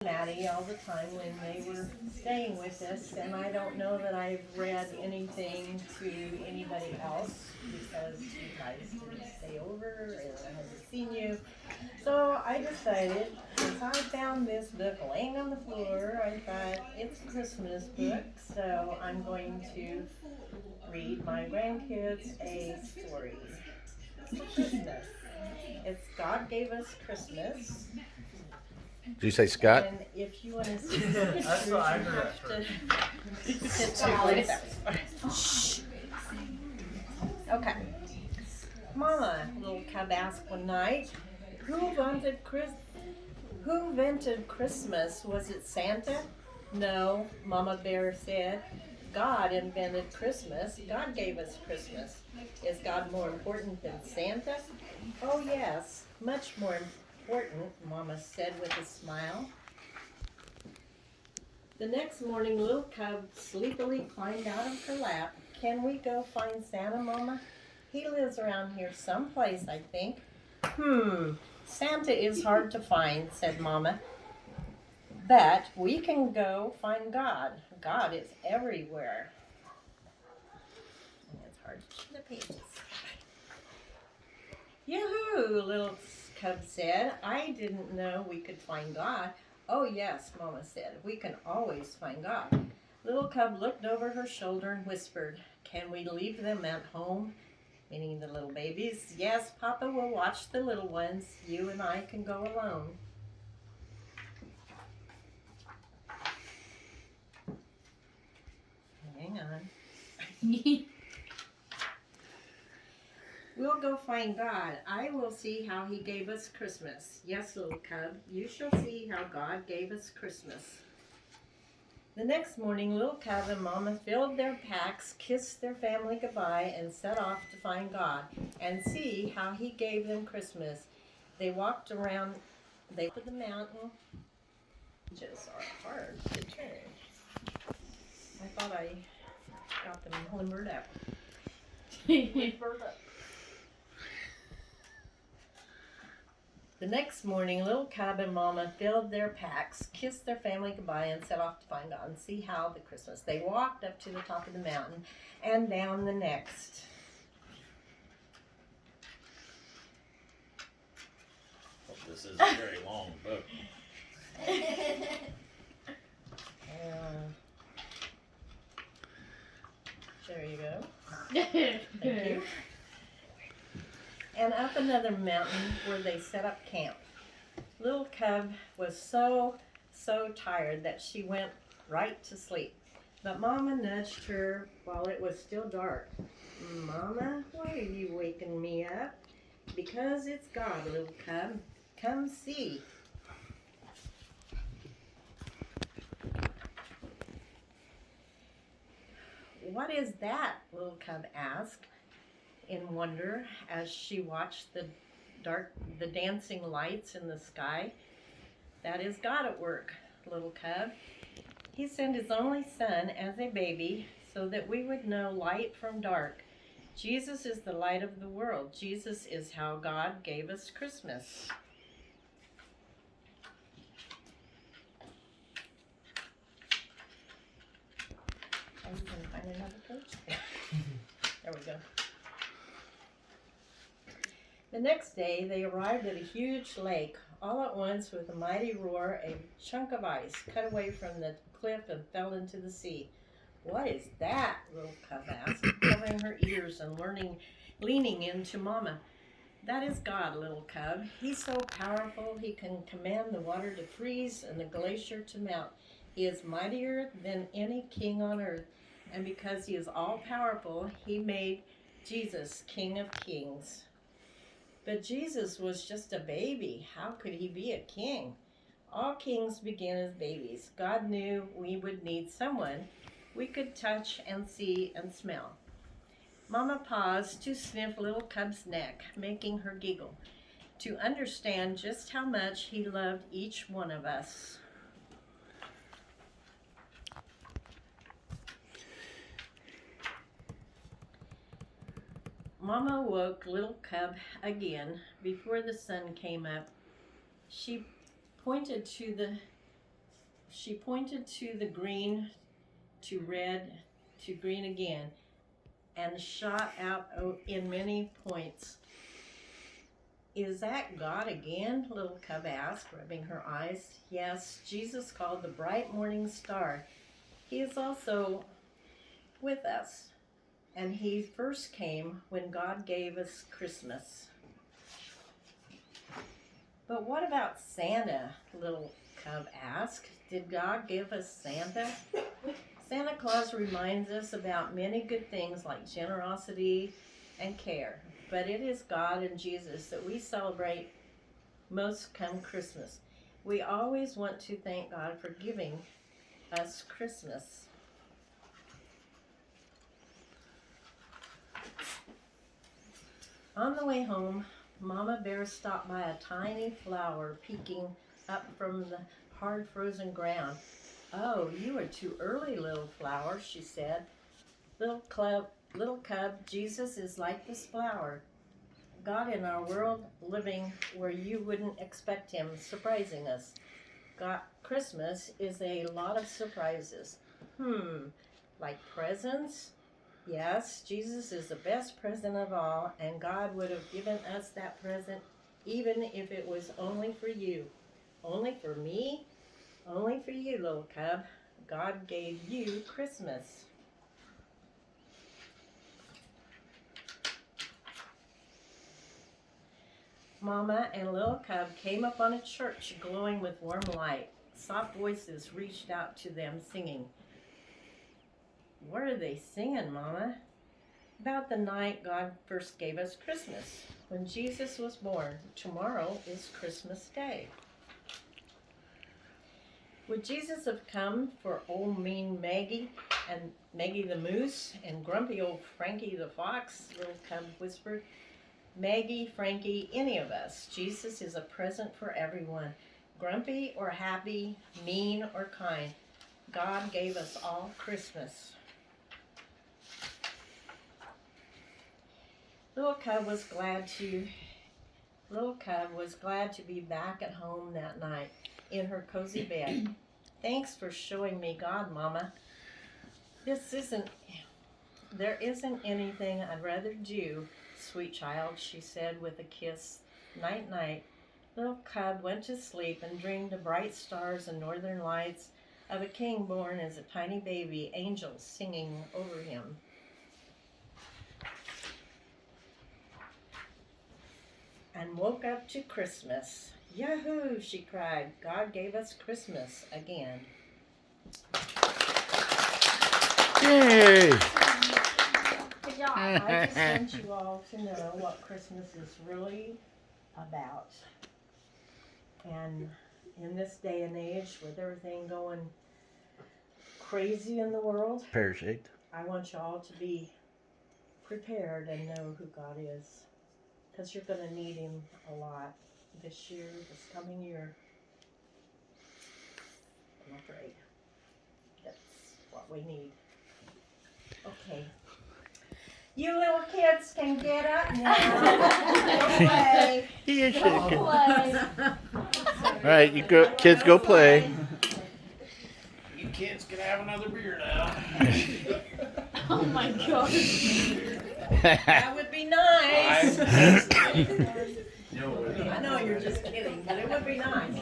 Maddie all the time when they were staying with us, and I don't know that I've read anything to anybody else because you guys didn't stay over and I haven't seen you. So I decided, since I found this book laying on the floor, I thought it's a Christmas book, so I'm going to read my grandkids a story for Christmas. It's God Gave Us Christmas. Did you say Scott? And if you want to see the pictures, That's what I heard you have to sit down. Shh. Okay. Mama, little cub asked one night, who invented Christmas? Was it Santa? No, Mama Bear said. God invented Christmas. God gave us Christmas. Is God more important than Santa? Oh yes, much more important, Mama said with a smile. The next morning, little cub sleepily climbed out of her lap. Can we go find Santa, Mama? He lives around here someplace, I think. Santa is hard to find, said Mama. But we can go find God. God is everywhere. It's hard to see the pages. Yoo-hoo, little cub said. I didn't know we could find God. Oh yes, Mama said. We can always find God. Little cub looked over her shoulder and whispered, can we leave them at home? Meaning the little babies. Yes, Papa will watch the little ones. You and I can go alone. Hang on. We'll go find God. I will see how he gave us Christmas. Yes, little cub, you shall see how God gave us Christmas. The next morning, little cub and Mama filled their packs, kissed their family goodbye, and set off to find God and see how he gave them Christmas. They walked around the mountain, which are hard to turn. I thought I got them limbered up. The next morning, little cub and Mama filled their packs, kissed their family goodbye, and set off to find God and see how the Christmas. They walked up to the top of the mountain and down the next. Well, this is a very long book. There you go. Thank you. And up another mountain where they set up camp. Little cub was so tired that she went right to sleep. But Mama nudged her while it was still dark. Mama, why are you waking me up? Because it's God, little cub. Come see. What is that? Little cub asked in wonder as she watched the dancing lights in the sky. That is God at work, little cub. He sent his only son as a baby so that we would know light from dark. Jesus is the light of the world. Jesus is how God gave us Christmas. I'm going to find another page. There we go. The next day, they arrived at a huge lake. All at once, with a mighty roar, a chunk of ice cut away from the cliff and fell into the sea. What is that? Little cub asked, covering her ears and leaning into Mama. That is God, little cub. He's so powerful, he can command the water to freeze and the glacier to melt. He is mightier than any king on earth. And because he is all powerful, he made Jesus King of Kings. But Jesus was just a baby. How could he be a king? All kings begin as babies. God knew we would need someone we could touch and see and smell. Mama paused to sniff little cub's neck, making her giggle, to understand just how much he loved each one of us. Mama woke little cub again before the sun came up. She pointed to the she pointed to the green, to red, to green again, and shot out in many points. Is that God again? Little Cub asked, rubbing her eyes. Yes, Jesus called the bright morning star. He is also with us. And he first came when God gave us Christmas. But what about Santa? Little Cub asked. Did God give us Santa? Santa Claus reminds us about many good things like generosity and care. But it is God and Jesus that we celebrate most come Christmas. We always want to thank God for giving us Christmas. On the way home, Mama Bear stopped by a tiny flower peeking up from the hard frozen ground. Oh, you are too early, little flower, she said. Little Cub, Jesus is like this flower. God in our world, living where you wouldn't expect him, surprising us. God, Christmas is a lot of surprises. Like presents? Yes, Jesus is the best present of all, and God would have given us that present even if it was only for you. Only for me? Only for you, little Cub. God gave you Christmas. Mama and little Cub came up on a church glowing with warm light. Soft voices reached out to them singing. What are they singing, Mama? About the night God first gave us Christmas. When Jesus was born, tomorrow is Christmas Day. Would Jesus have come for old mean Maggie and Maggie the Moose and grumpy old Frankie the Fox? Little Cub whispered. Maggie, Frankie, any of us. Jesus is a present for everyone. Grumpy or happy, mean or kind. God gave us all Christmas. Little Cub was glad to be back at home that night in her cozy bed. Thanks for showing me God, Mama. There isn't anything I'd rather do, sweet child, she said with a kiss. Night, night. Little Cub went to sleep and dreamed of bright stars and northern lights, of a king born as a tiny baby, angels singing over him. And woke up to Christmas. Yahoo, she cried. God gave us Christmas again. Yay! Good job. I just want you all to know what Christmas is really about. And in this day and age, with everything going crazy in the world, Pear-shaped. I want you all to be prepared and know who God is. Because you're going to need him a lot this year, this coming year. I'm afraid that's what we need. Okay. You little kids can get up now. Go play. He is Go shaking. play. All right, you go, kids, go play. You kids can have another beer now. Oh my gosh. That would be nice. No, I know you're just kidding, but it would be nice.